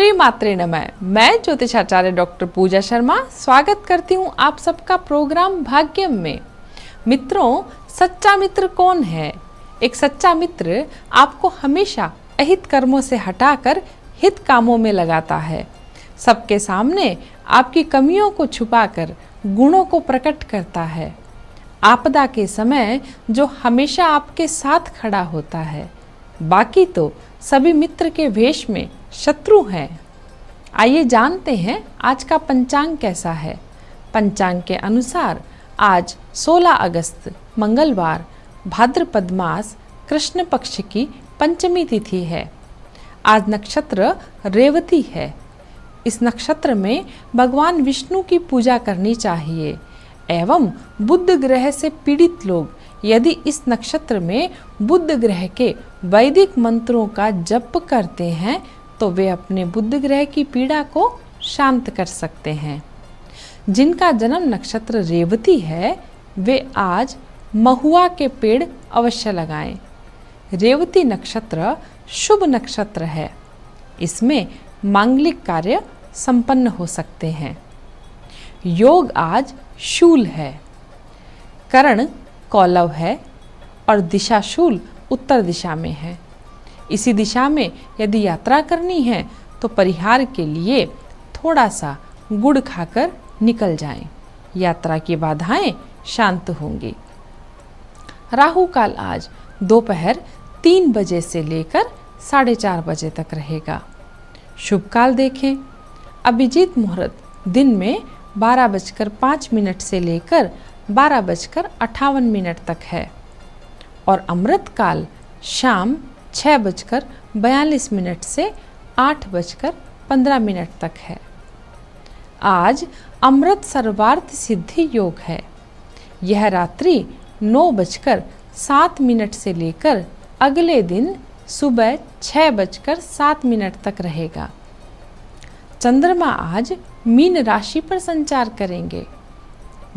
श्री मात्रे नमः। मैं ज्योतिषाचार्य डॉक्टर पूजा शर्मा स्वागत करती हूँ आप सबका प्रोग्राम भाग्यम में। मित्रों, सच्चा मित्र कौन है? एक सच्चा मित्र आपको हमेशा अहित कर्मों से हटाकर हित कामों में लगाता है। सबके सामने आपकी कमियों को छुपाकर गुणों को प्रकट करता है। आपदा के समय जो हमेशा आपके साथ खड़ा होता है, बाकी तो सभी मित्र के वेश में शत्रु हैं। आइए जानते हैं आज का पंचांग कैसा है। पंचांग के अनुसार आज 16 अगस्त मंगलवार भाद्रपद मास कृष्ण पक्ष की पंचमी तिथि है। आज नक्षत्र रेवती है। इस नक्षत्र में भगवान विष्णु की पूजा करनी चाहिए एवं बुध ग्रह से पीड़ित लोग यदि इस नक्षत्र में बुध ग्रह के वैदिक मंत्रों का जप करते हैं तो वे अपने बुध ग्रह की पीड़ा को शांत कर सकते हैं। जिनका जन्म नक्षत्र रेवती है वे आज महुआ के पेड़ अवश्य लगाएं। रेवती नक्षत्र शुभ नक्षत्र है। इसमें मांगलिक कार्य संपन्न हो सकते हैं। योग आज शूल है, करण कौलव है और दिशा शूल उत्तर दिशा में है। इसी दिशा में यदि यात्रा करनी है तो परिहार के लिए थोड़ा सा गुड़ खाकर निकल जाएं। यात्रा की बाधाएं शांत होंगी। राहु काल आज दोपहर 3 बजे से लेकर 4:30 बजे तक रहेगा। शुभ काल देखें। अभिजीत मुहूर्त दिन में 12:05 से लेकर 12:58 तक है और अमृत काल शाम 6:42 से 8:15 तक है। आज अमृत सर्वार्थ सिद्धि योग है। यह रात्रि 9:07 से लेकर अगले दिन सुबह 6:07 तक रहेगा। चंद्रमा आज मीन राशि पर संचार करेंगे।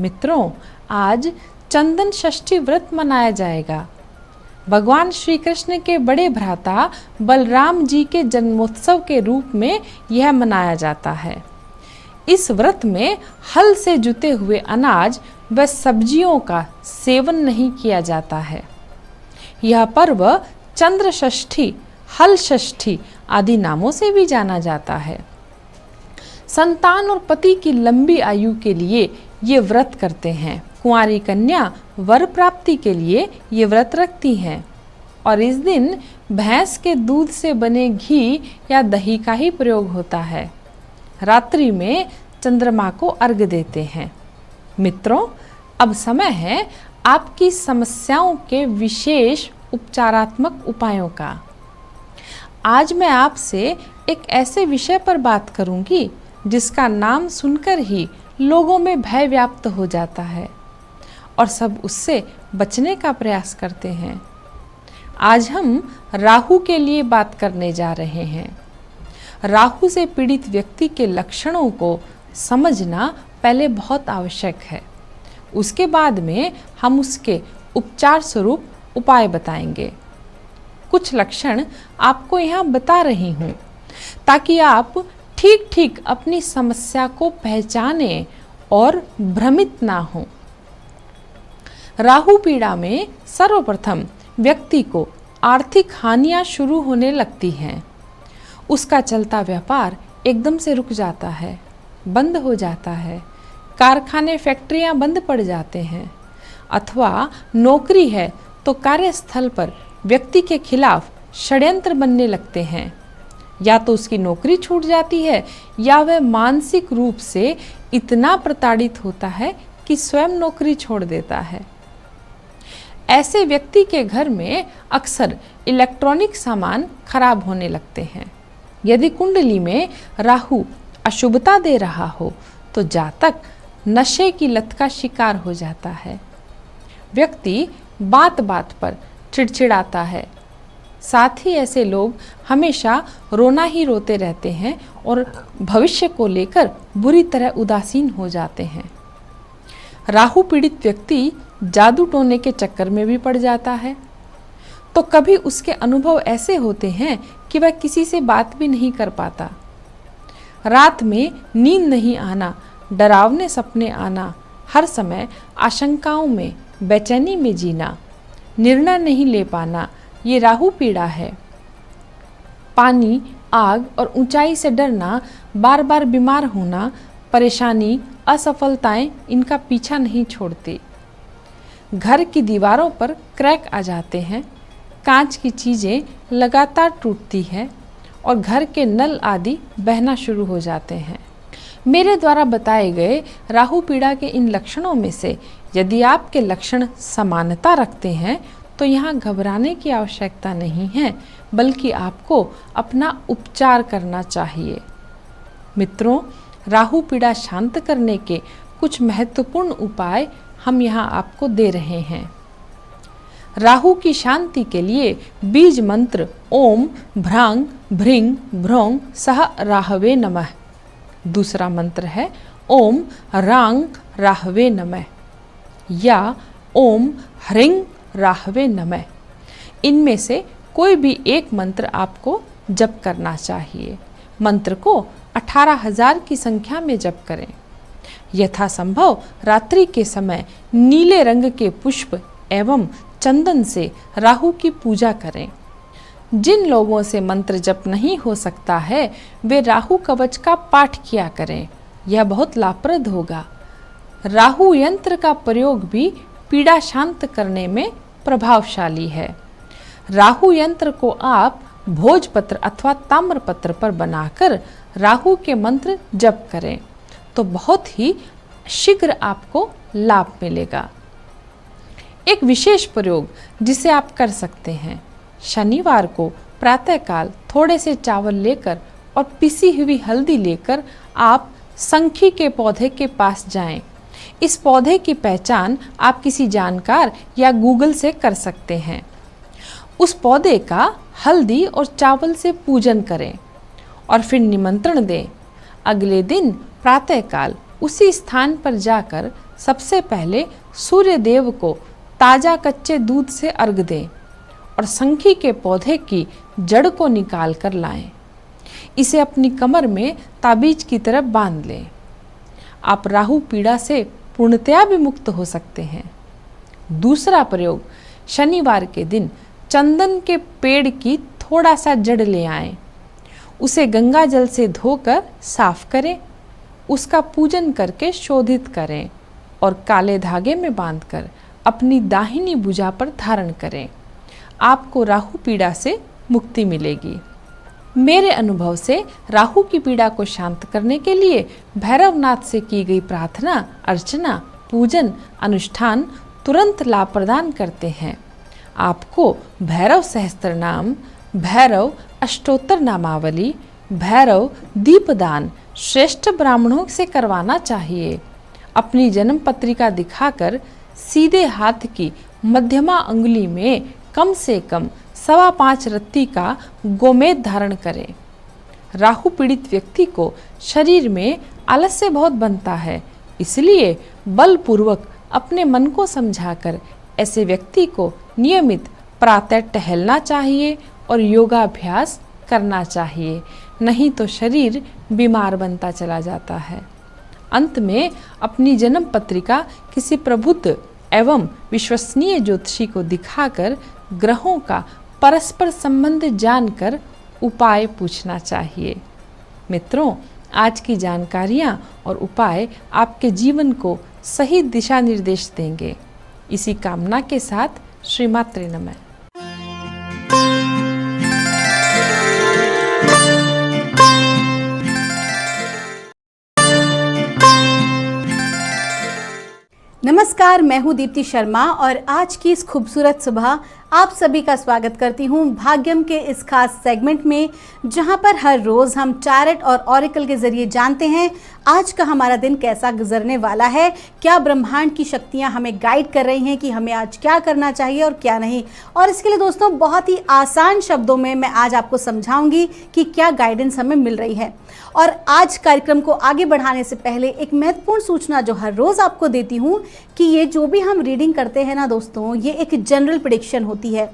मित्रों, आज चंदन षष्ठी व्रत मनाया जाएगा। भगवान श्री कृष्ण के बड़े भ्राता बलराम जी के जन्मोत्सव के रूप में यह मनाया जाता है। इस व्रत में हल से जुते हुए अनाज व सब्जियों का सेवन नहीं किया जाता है। यह पर्व चंद्र षष्ठी, हल षष्ठी आदि नामों से भी जाना जाता है। संतान और पति की लंबी आयु के लिए ये व्रत करते हैं। कुंवारी कन्या वर प्राप्ति के लिए ये व्रत रखती हैं और इस दिन भैंस के दूध से बने घी या दही का ही प्रयोग होता है। रात्रि में चंद्रमा को अर्घ्य देते हैं। मित्रों, अब समय है आपकी समस्याओं के विशेष उपचारात्मक उपायों का। आज मैं आपसे एक ऐसे विषय पर बात करूंगी जिसका नाम सुनकर ही लोगों में भय व्याप्त हो जाता है और सब उससे बचने का प्रयास करते हैं। आज हम राहु के लिए बात करने जा रहे हैं। राहु से पीड़ित व्यक्ति के लक्षणों को समझना पहले बहुत आवश्यक है। उसके बाद में हम उसके उपचार स्वरूप उपाय बताएंगे। कुछ लक्षण आपको यहाँ बता रही हूँ ताकि आप ठीक ठीक अपनी समस्या को पहचानें और भ्रमित ना हो। राहु पीड़ा में सर्वप्रथम व्यक्ति को आर्थिक हानियां शुरू होने लगती हैं। उसका चलता व्यापार एकदम से रुक जाता है, बंद हो जाता है। कारखाने फैक्ट्रियां बंद पड़ जाते हैं अथवा नौकरी है तो कार्यस्थल पर व्यक्ति के खिलाफ षड्यंत्र बनने लगते हैं। या तो उसकी नौकरी छूट जाती है या वह मानसिक रूप से इतना प्रताड़ित होता है कि स्वयं नौकरी छोड़ देता है। ऐसे व्यक्ति के घर में अक्सर इलेक्ट्रॉनिक सामान खराब होने लगते हैं। यदि कुंडली में राहु अशुभता दे रहा हो तो जातक नशे की लत का शिकार हो जाता है। व्यक्ति बात बात पर चिड़चिड़ाता है। साथ ही ऐसे लोग हमेशा रोना ही रोते रहते हैं और भविष्य को लेकर बुरी तरह उदासीन हो जाते हैं। राहु पीड़ित व्यक्ति जादू टोने के चक्कर में भी पड़ जाता है। तो कभी उसके अनुभव ऐसे होते हैं कि वह किसी से बात भी नहीं कर पाता। रात में नींद नहीं आना, डरावने सपने आना, हर समय आशंकाओं में, बेचैनी में जीना, निर्णय नहीं ले पाना, ये राहु पीड़ा है। पानी, आग और ऊंचाई से डरना, बार बार बीमार होना, परेशानी, असफलताएं इनका पीछा नहीं छोड़ती। घर की दीवारों पर क्रैक आ जाते हैं, कांच की चीज़ें लगातार टूटती हैं और घर के नल आदि बहना शुरू हो जाते हैं। मेरे द्वारा बताए गए राहु पीड़ा के इन लक्षणों में से यदि आपके लक्षण समानता रखते हैं तो यहाँ घबराने की आवश्यकता नहीं है, बल्कि आपको अपना उपचार करना चाहिए। मित्रों, राहु पीड़ा शांत करने के कुछ महत्वपूर्ण उपाय हम यहाँ आपको दे रहे हैं। राहु की शांति के लिए बीज मंत्र ओम भ्रांग भृंग भ्रौंग सह राहवे नमः। दूसरा मंत्र है ओम रांग राहवे नमः या ओम ह्रीं राहवे नमः। इनमें से कोई भी एक मंत्र आपको जप करना चाहिए। मंत्र को 18,000 की संख्या में जप करें। यथासंभव रात्रि के समय नीले रंग के पुष्प एवं चंदन से राहु की पूजा करें। जिन लोगों से मंत्र जप नहीं हो सकता है वे राहु कवच का पाठ किया करें, यह बहुत लाभप्रद होगा। राहु यंत्र का प्रयोग भी पीड़ा शांत करने में प्रभावशाली है। राहु यंत्र को आप भोजपत्र अथवा ताम्रपत्र पर बनाकर राहु के मंत्र जप करें तो बहुत ही शीघ्र आपको लाभ मिलेगा। एक विशेष प्रयोग जिसे आप कर सकते हैं, शनिवार को प्रातःकाल थोड़े से चावल लेकर और पिसी हुई हल्दी लेकर आप शंखी के पौधे के पास जाएं। इस पौधे की पहचान आप किसी जानकार या गूगल से कर सकते हैं। उस पौधे का हल्दी और चावल से पूजन करें और फिर निमंत्रण दें। अगले दिन प्रातःकाल उसी स्थान पर जाकर सबसे पहले सूर्य देव को ताज़ा कच्चे दूध से अर्घ दें और शंखी के पौधे की जड़ को निकाल कर लाएं। इसे अपनी कमर में ताबीज की तरह बांध लें। आप राहु पीड़ा से पूर्णतया भी मुक्त हो सकते हैं। दूसरा प्रयोग, शनिवार के दिन चंदन के पेड़ की थोड़ा सा जड़ ले आएं। उसे गंगा जल से धोकर साफ करें, उसका पूजन करके शोधित करें और काले धागे में बांधकर अपनी दाहिनी भुजा पर धारण करें। आपको राहु पीड़ा से मुक्ति मिलेगी। मेरे अनुभव से राहु की पीड़ा को शांत करने के लिए भैरवनाथ से की गई प्रार्थना, अर्चना, पूजन, अनुष्ठान तुरंत लाभ प्रदान करते हैं। आपको भैरव सहस्त्रनाम, भैरव अष्टोत्तर नामावली, भैरव दीपदान श्रेष्ठ ब्राह्मणों से करवाना चाहिए। अपनी जन्म पत्रिका दिखाकर सीधे हाथ की मध्यमा अंगुली में कम से कम 5.25 रत्ती का गोमेद धारण करें। राहु पीड़ित व्यक्ति को शरीर में आलस्य बहुत बनता है, इसलिए बलपूर्वक अपने मन को समझाकर ऐसे व्यक्ति को नियमित प्रातः टहलना चाहिए और योगाभ्यास करना चाहिए, नहीं तो शरीर बीमार बनता चला जाता है। अंत में अपनी जन्म पत्रिका किसी प्रबुद्ध एवं विश्वसनीय ज्योतिषी को दिखाकर ग्रहों का परस्पर संबंध जानकर उपाय पूछना चाहिए। मित्रों, आज की जानकारियाँ और उपाय आपके जीवन को सही दिशा निर्देश देंगे। इसी कामना के साथ श्रीमात्रे नमः। नमस्कार, मैं हूं दीप्ति शर्मा और आज की इस खूबसूरत सुबह आप सभी का स्वागत करती हूं भाग्यम के इस खास सेगमेंट में, जहां पर हर रोज हम टैरोट और ऑरेकल के जरिए जानते हैं आज का हमारा दिन कैसा गुजरने वाला है, क्या ब्रह्मांड की शक्तियां हमें गाइड कर रही हैं कि हमें आज क्या करना चाहिए और क्या नहीं। और इसके लिए दोस्तों बहुत ही आसान शब्दों में मैं आज आपको समझाऊंगी कि क्या गाइडेंस हमें मिल रही है। और आज कार्यक्रम को आगे बढ़ाने से पहले एक महत्वपूर्ण सूचना जो हर रोज आपको देती हूँ कि ये जो भी हम रीडिंग करते हैं ना दोस्तों, ये एक जनरल प्रेडिक्शन होती है।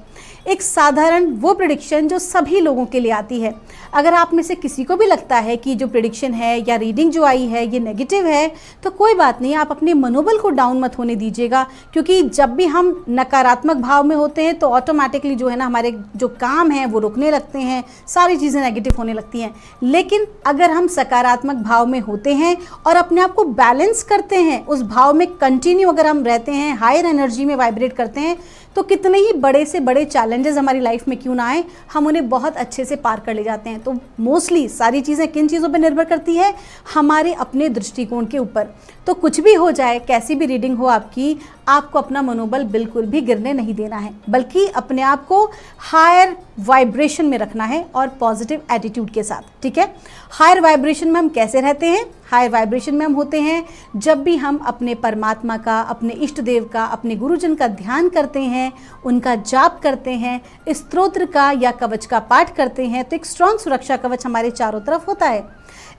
एक साधारण वो प्रेडिक्शन जो सभी लोगों के लिए आती है। अगर आप में से किसी को भी लगता है कि जो प्रेडिक्शन है या रीडिंग जो आई है ये नेगेटिव है, तो कोई बात नहीं, आप अपने मनोबल को डाउन मत होने दीजिएगा, क्योंकि जब भी हम नकारात्मक भाव में होते हैं तो ऑटोमेटिकली जो है ना हमारे जो काम हैं वो रुकने लगते हैं, सारी चीज़ें नेगेटिव होने लगती हैं। लेकिन अगर हम सकारात्मक भाव में होते हैं और अपने आप को बैलेंस करते हैं, उस भाव में कंटिन्यू अगर हम रहते हैं, हायर एनर्जी में वाइब्रेट करते हैं, तो कितने ही बड़े से बड़े चैलेंजेस हमारी लाइफ में क्यों ना आए, हम उन्हें बहुत अच्छे से पार कर ले जाते हैं। तो मोस्टली सारी चीज़ें किन चीज़ों पर निर्भर करती है, हमारे अपने दृष्टिकोण के ऊपर। तो कुछ भी हो जाए, कैसी भी रीडिंग हो आपकी, आपको अपना मनोबल बिल्कुल भी गिरने नहीं देना है, बल्कि अपने आप को हायर वाइब्रेशन में रखना है और पॉजिटिव एटीट्यूड के साथ। ठीक है, हायर वाइब्रेशन में हम कैसे रहते हैं? हायर वाइब्रेशन में हम होते हैं जब भी हम अपने परमात्मा का, अपने इष्ट देव का, अपने गुरुजन का ध्यान करते हैं, उनका जाप करते हैं, स्तोत्र का या कवच का पाठ करते हैं, तो एक स्ट्रॉन्ग सुरक्षा कवच हमारे चारों तरफ होता है।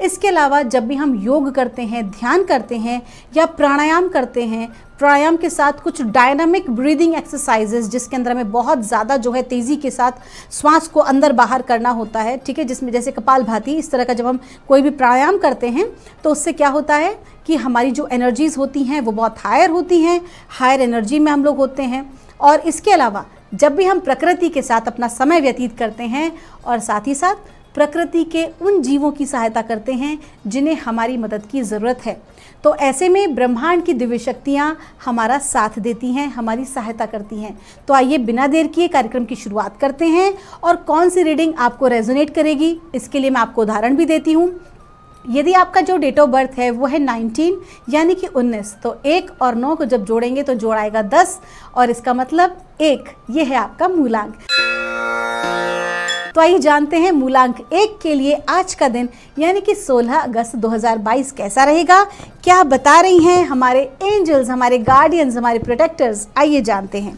इसके अलावा जब भी हम योग करते हैं, ध्यान करते हैं या प्राणायाम करते हैं, प्राणायाम के साथ कुछ डायनामिक ब्रीदिंग एक्सरसाइजेस, जिसके अंदर हमें बहुत ज़्यादा जो है तेज़ी के साथ श्वास को अंदर बाहर करना होता है, ठीक है, जिसमें जैसे कपालभाति, इस तरह का जब हम कोई भी प्राणायाम करते हैं तो उससे क्या होता है कि हमारी जो एनर्जीज़ होती हैं वो बहुत हायर होती हैं, हायर एनर्जी में हम लोग होते हैं। और इसके अलावा जब भी हम प्रकृति के साथ अपना समय व्यतीत करते हैं और साथ ही साथ प्रकृति के उन जीवों की सहायता करते हैं जिन्हें हमारी मदद की ज़रूरत है, तो ऐसे में ब्रह्मांड की दिव्य शक्तियाँ हमारा साथ देती हैं, हमारी सहायता करती हैं। तो आइए बिना देर किए कार्यक्रम की शुरुआत करते हैं। और कौन सी रीडिंग आपको रेजोनेट करेगी, इसके लिए मैं आपको उदाहरण भी देती हूँ। यदि आपका जो डेट ऑफ बर्थ है वो है 19 यानी कि 19, तो 1 और 9 को जब जोड़ेंगे तो जोड़ आएगा 10, और इसका मतलब 1, ये है आपका मूलांक। तो आइए जानते हैं मूलांक 1 के लिए आज का दिन यानी कि 16 अगस्त 2022 कैसा रहेगा, क्या बता रही हैं हमारे एंजल्स, हमारे गार्डियंस, हमारे प्रोटेक्टर्स। आइए जानते हैं।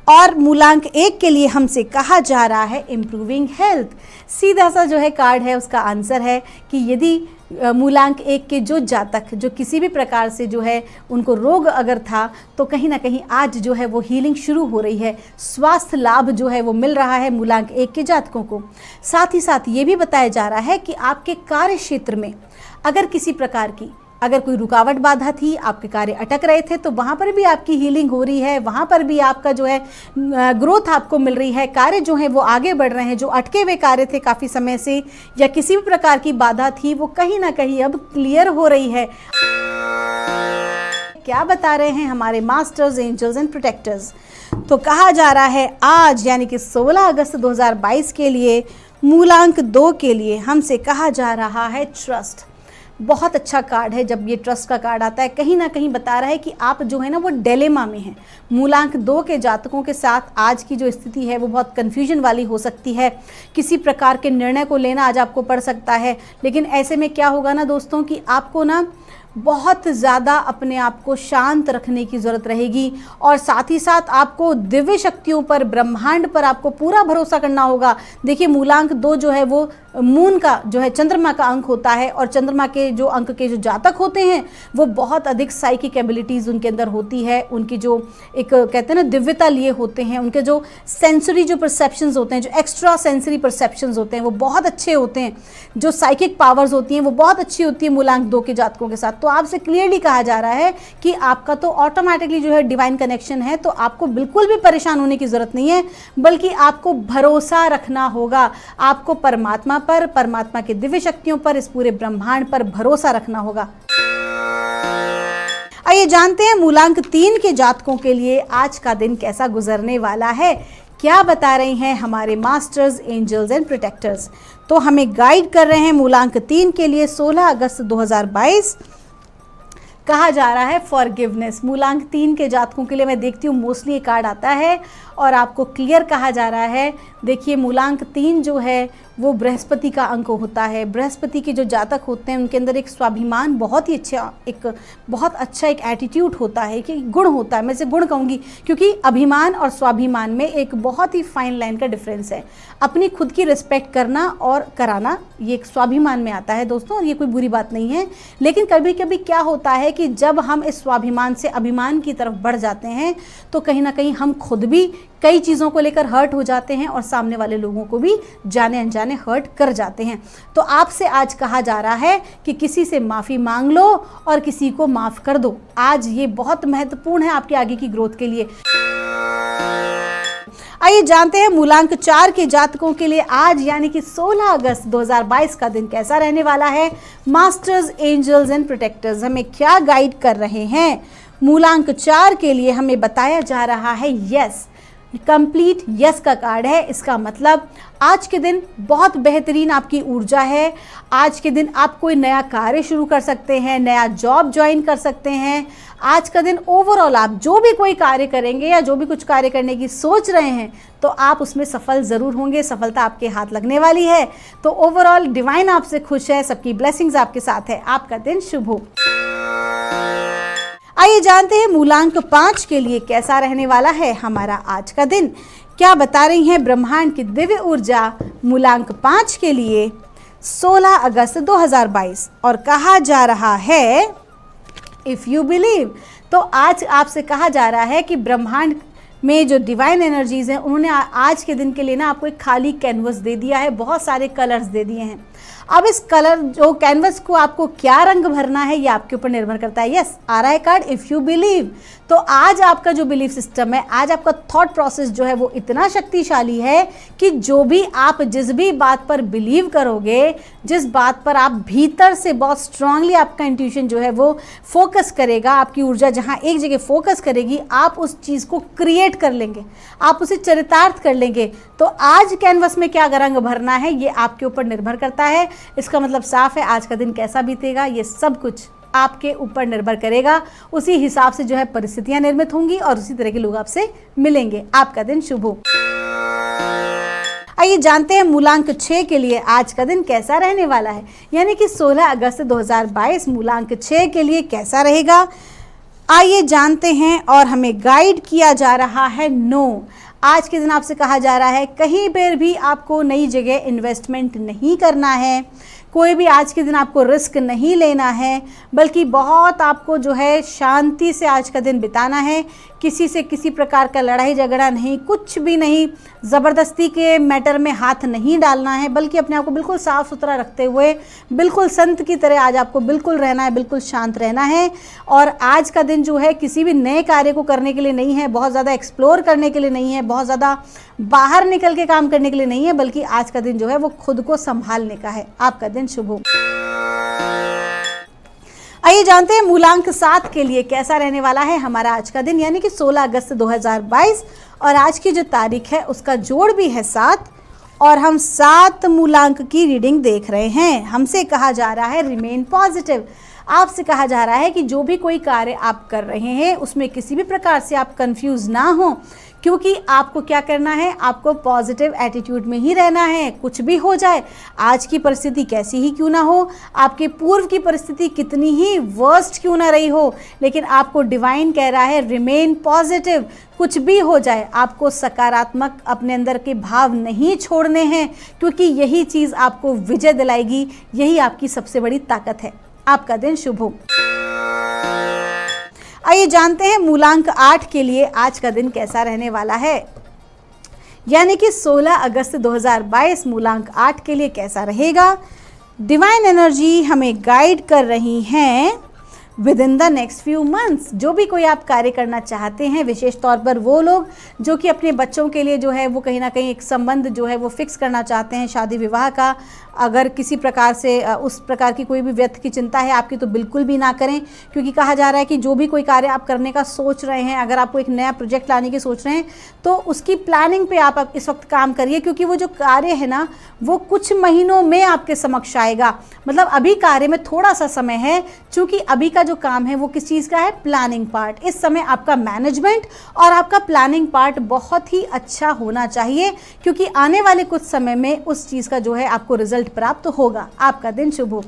और मूलांक 1 के लिए हमसे कहा जा रहा है इम्प्रूविंग हेल्थ। सीधा सा जो है कार्ड है, उसका आंसर है कि यदि मूलांक 1 के जो जातक जो किसी भी प्रकार से जो है उनको रोग अगर था, तो कहीं ना कहीं आज जो है वो हीलिंग शुरू हो रही है, स्वास्थ्य लाभ जो है वो मिल रहा है मूलांक 1 के जातकों को। साथ ही साथ ये भी बताया जा रहा है कि आपके कार्य क्षेत्र में अगर किसी प्रकार की अगर कोई रुकावट बाधा थी, आपके कार्य अटक रहे थे, तो वहाँ पर भी आपकी हीलिंग हो रही है, वहाँ पर भी आपका जो है ग्रोथ आपको मिल रही है, कार्य जो है वो आगे बढ़ रहे हैं। जो अटके हुए कार्य थे काफ़ी समय से या किसी भी प्रकार की बाधा थी, वो कहीं ना कहीं अब क्लियर हो रही है। क्या बता रहे हैं हमारे मास्टर्स, एंजल्स एंड प्रोटेक्टर्स? तो कहा जा रहा है आज यानी कि 16 अगस्त 2022 के लिए मूलांक 2 के लिए हमसे कहा जा रहा है ट्रस्ट। बहुत अच्छा कार्ड है। जब ये ट्रस्ट का कार्ड आता है, कहीं ना कहीं बता रहा है कि आप जो है ना वो डिलेमा में हैं। मूलांक 2 के जातकों के साथ आज की जो स्थिति है वो बहुत कन्फ्यूजन वाली हो सकती है। किसी प्रकार के निर्णय को लेना आज आपको पड़ सकता है। लेकिन ऐसे में क्या होगा ना दोस्तों कि आपको ना बहुत ज़्यादा अपने आप को शांत रखने की ज़रूरत रहेगी, और साथ ही साथ आपको दिव्य शक्तियों पर, ब्रह्मांड पर आपको पूरा भरोसा करना होगा। देखिए मूलांक 2 जो है वो मून का जो है चंद्रमा का अंक होता है, और चंद्रमा के जो अंक के जो जातक होते हैं वो बहुत अधिक साइकिक एबिलिटीज़ उनके अंदर होती है। उनकी जो एक कहते हैं ना दिव्यता लिए होते हैं, उनके जो सेंसरी जो परसेप्शंस होते हैं, जो एक्स्ट्रा सेंसरी परसेप्शंस होते हैं वो बहुत अच्छे होते हैं। जो साइकिक पावर्स होती हैं वो बहुत अच्छी होती है मूलांक 2 के जातकों के साथ। तो आपसे क्लियरली कहा जा रहा है कि आपका तो ऑटोमेटिकली जो है डिवाइन कनेक्शन है, तो आपको बिल्कुल भी परेशान होने की ज़रूरत नहीं है, बल्कि आपको भरोसा रखना होगा। आपको परमात्मा पर, परमात्मा की दिव्य शक्तियों पर, इस पूरे ब्रह्मांड पर भरोसा रखना होगा। आइए जानते हैं मूलांक 3 के जातकों के लिए आज का दिन कैसा गुजरने वाला है, क्या बता रही हैं हमारे मास्टर्स, एंजल्स एंड प्रोटेक्टर्स। तो हमें गाइड कर रहे हैं मूलांक 3 के लिए 16 अगस्त 2022। कहा जा रहा है फॉरगिवनेस। मूलांक 3 के जातकों के लिए मैं देखती हूँ मोस्टली ये कार्ड आता है और आपको क्लियर कहा जा रहा है देखिए मूलांक 3 जो है वो बृहस्पति का अंक होता है। बृहस्पति के जो जातक होते हैं उनके अंदर एक स्वाभिमान बहुत ही अच्छा, एक एटीट्यूड होता है, कि गुण होता है। मैं इसे गुण कहूँगी क्योंकि अभिमान और स्वाभिमान में एक बहुत ही फाइन लाइन का डिफरेंस है। अपनी खुद की रिस्पेक्ट करना और कराना ये एक स्वाभिमान में आता है दोस्तों, और ये कोई बुरी बात नहीं है। लेकिन कभी कभी क्या होता है कि जब हम इस स्वाभिमान से अभिमान की तरफ बढ़ जाते हैं तो कहीं ना कहीं हम खुद भी कई चीज़ों को लेकर हर्ट हो जाते हैं और सामने वाले लोगों को भी जाने अनजाने हर्ट कर जाते हैं। तो आपसे आज कहा जा रहा है कि किसी से माफ़ी मांग लो और किसी को माफ़ कर दो। आज ये बहुत महत्वपूर्ण है आपके आगे की ग्रोथ के लिए। आइए जानते हैं मूलांक 4 के जातकों के लिए आज यानी कि 16 अगस्त 2022 का दिन कैसा रहने वाला है। मास्टर्स, एंजल्स एंड प्रोटेक्टर्स हमें क्या गाइड कर रहे हैं। मूलांक 4 के लिए हमें बताया जा रहा है यस, कंप्लीट यस का कार्ड है। इसका मतलब आज के दिन बहुत बेहतरीन आपकी ऊर्जा है। आज के दिन आप कोई नया कार्य शुरू कर सकते हैं, नया जॉब ज्वाइन कर सकते हैं। आज का दिन ओवरऑल आप जो भी कोई कार्य करेंगे या जो भी कुछ कार्य करने की सोच रहे हैं तो आप उसमें सफल ज़रूर होंगे, सफलता आपके हाथ लगने वाली है। तो ओवरऑल डिवाइन आपसे खुश है, सबकी ब्लेसिंग्स आपके साथ है। आपका दिन शुभ हो। आइए जानते हैं मूलांक 5 के लिए कैसा रहने वाला है हमारा आज का दिन। क्या बता रही हैं ब्रह्मांड की दिव्य ऊर्जा मूलांक 5 के लिए 16 अगस्त 2022। और कहा जा रहा है इफ़ यू बिलीव। तो आज आपसे कहा जा रहा है कि ब्रह्मांड में जो डिवाइन एनर्जीज़ हैं उन्होंने आज के दिन के लिए ना आपको एक खाली कैनवस दे दिया है, बहुत सारे कलर्स दे दिए हैं। अब इस कलर जो कैनवस को आपको क्या रंग भरना है ये आपके ऊपर निर्भर करता है। यस, आ रहा है कार्ड इफ़ यू बिलीव। तो आज आपका जो बिलीफ सिस्टम है, आज आपका थॉट प्रोसेस जो है वो इतना शक्तिशाली है कि जो भी आप जिस भी बात पर बिलीव करोगे, जिस बात पर आप भीतर से बहुत स्ट्रांगली आपका इंट्यूशन जो है वो फोकस करेगा, आपकी ऊर्जा जहाँ एक जगह फोकस करेगी आप उस चीज़ को क्रिएट कर लेंगे, आप उसे चरितार्थ कर लेंगे। तो आज कैनवस में क्या रंग भरना है ये आपके ऊपर निर्भर करता है। इसका मतलब साफ है आज का दिन कैसा बीतेगा ये सब कुछ आपके ऊपर निर्भर करेगा। उसी हिसाब से जो है परिस्थितियां निर्मित होंगी और उसी तरह के लोग आपसे मिलेंगे। आपका दिन शुभ हो। आइए जानते हैं मूलांक 6 के लिए आज का दिन कैसा रहने वाला है, यानी कि 16 अगस्त 2022 मूलांक 6 के लिए कैसा रहेगा। आइए जानते हैं और हमें गाइड किया जा रहा है नो। आज के दिन आपसे कहा जा रहा है कहीं पर भी आपको नई जगह इन्वेस्टमेंट नहीं करना है, कोई भी आज के दिन आपको रिस्क नहीं लेना है, बल्कि बहुत आपको जो है शांति से आज का दिन बिताना है। किसी से किसी प्रकार का लड़ाई झगड़ा नहीं, कुछ भी नहीं, ज़बरदस्ती के मैटर में हाथ नहीं डालना है, बल्कि अपने आप को बिल्कुल साफ़ सुथरा रखते हुए बिल्कुल संत की तरह आज आपको बिल्कुल रहना है, बिल्कुल शांत रहना है। और आज का दिन जो है किसी भी नए कार्य को करने के लिए नहीं है, बहुत ज़्यादा एक्सप्लोर करने के लिए नहीं है, बहुत ज़्यादा बाहर निकल के काम करने के लिए नहीं है, बल्कि आज का दिन जो है वो खुद को संभालने का है। आपका दिन शुभ हो। आइए जानते हैं मूलांक 7 के लिए कैसा रहने वाला है हमारा आज का दिन, यानी कि 16 अगस्त 2022 और आज की जो तारीख है उसका जोड़ भी है 7 और हम 7 मूलांक की रीडिंग देख रहे हैं। हमसे कहा जा रहा है रिमेन पॉजिटिव। आपसे कहा जा रहा है कि जो भी कोई कार्य आप कर रहे हैं उसमें किसी भी प्रकार से आप कंफ्यूज ना हो, क्योंकि आपको क्या करना है, आपको पॉजिटिव एटीट्यूड में ही रहना है। कुछ भी हो जाए, आज की परिस्थिति कैसी ही क्यों ना हो, आपके पूर्व की परिस्थिति कितनी ही वर्स्ट क्यों ना रही हो, लेकिन आपको डिवाइन कह रहा है रिमेन पॉजिटिव। कुछ भी हो जाए आपको सकारात्मक अपने अंदर के भाव नहीं छोड़ने हैं, क्योंकि यही चीज़ आपको विजय दिलाएगी, यही आपकी सबसे बड़ी ताकत है। आपका दिन शुभ हो। आइए जानते हैं मूलांक 8 के लिए आज का दिन कैसा रहने वाला है, यानी कि 16 अगस्त 2022 मूलांक 8 के लिए कैसा रहेगा। डिवाइन एनर्जी हमें गाइड कर रही हैं with in the next few months. जो भी कोई आप कार्य करना चाहते हैं, विशेष तौर पर वो लोग जो कि अपने बच्चों के लिए जो है वो कहीं ना कहीं एक संबंध जो है वो फिक्स करना चाहते हैं, शादी विवाह का, अगर किसी प्रकार से उस प्रकार की कोई भी व्यर्थ की चिंता है आपकी तो बिल्कुल भी ना करें, क्योंकि कहा जा रहा है कि जो भी कोई कार्य आप करने का सोच रहे हैं, अगर आपको एक नया प्रोजेक्ट लाने की सोच रहे हैं तो उसकी प्लानिंग पे आप इस वक्त काम करिए, क्योंकि वो जो कार्य है ना वो कुछ महीनों में आपके समक्ष आएगा। मतलब अभी कार्य में थोड़ा सा समय है, क्योंकि अभी का जो काम है वो किस चीज़ का है, प्लानिंग पार्ट। इस समय आपका मैनेजमेंट और आपका प्लानिंग पार्ट बहुत ही अच्छा होना चाहिए, क्योंकि आने वाले कुछ समय में उस चीज़ का जो है आपको रिजल्ट प्राप्त होगा। आपका दिन शुभ हो।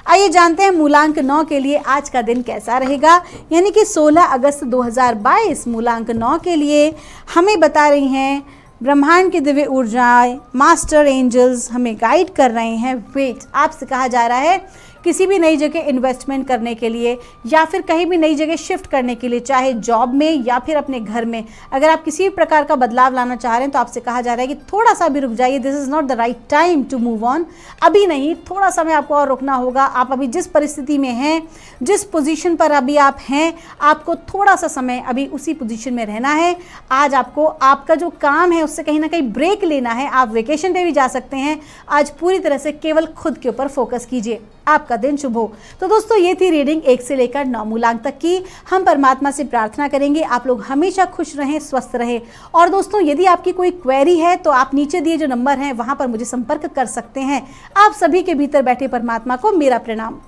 आइए जानते हैं मूलांक 9 के लिए आज का दिन कैसा रहेगा, यानी कि 16 अगस्त 2022 मूलांक 9 के लिए हमें बता रही हैं ब्रह्मांड की दिव्य ऊर्जाएं, मास्टर एंजल्स हमें गाइड कर रहे हैं। वेट, आपसे कहा जा रहा है किसी भी नई जगह इन्वेस्टमेंट करने के लिए या फिर कहीं भी नई जगह शिफ्ट करने के लिए, चाहे जॉब में या फिर अपने घर में, अगर आप किसी भी प्रकार का बदलाव लाना चाह रहे हैं तो आपसे कहा जा रहा है कि थोड़ा सा भी रुक जाइए। This is not the right time to move on. अभी नहीं, थोड़ा समय आपको और रुकना होगा। आप अभी जिस परिस्थिति में हैं, जिस पोजीशन पर अभी आप हैं, आपको थोड़ा सा समय अभी उसी पोजीशन में रहना है। आज आपको आपका जो काम है उससे कहीं ना कहीं ब्रेक लेना है। आप वेकेशन पे भी जा सकते हैं। आज पूरी तरह से केवल खुद के ऊपर फोकस कीजिए। आपका दिन शुभ हो। तो दोस्तों, ये थी रीडिंग 1 से लेकर 9 मूलांक तक की। हम परमात्मा से प्रार्थना करेंगे आप लोग हमेशा खुश रहें, स्वस्थ रहें। और दोस्तों, यदि आपकी कोई क्वेरी है तो आप नीचे दिए जो नंबर हैं वहां पर मुझे संपर्क कर सकते हैं। आप सभी के भीतर बैठे परमात्मा को मेरा प्रणाम।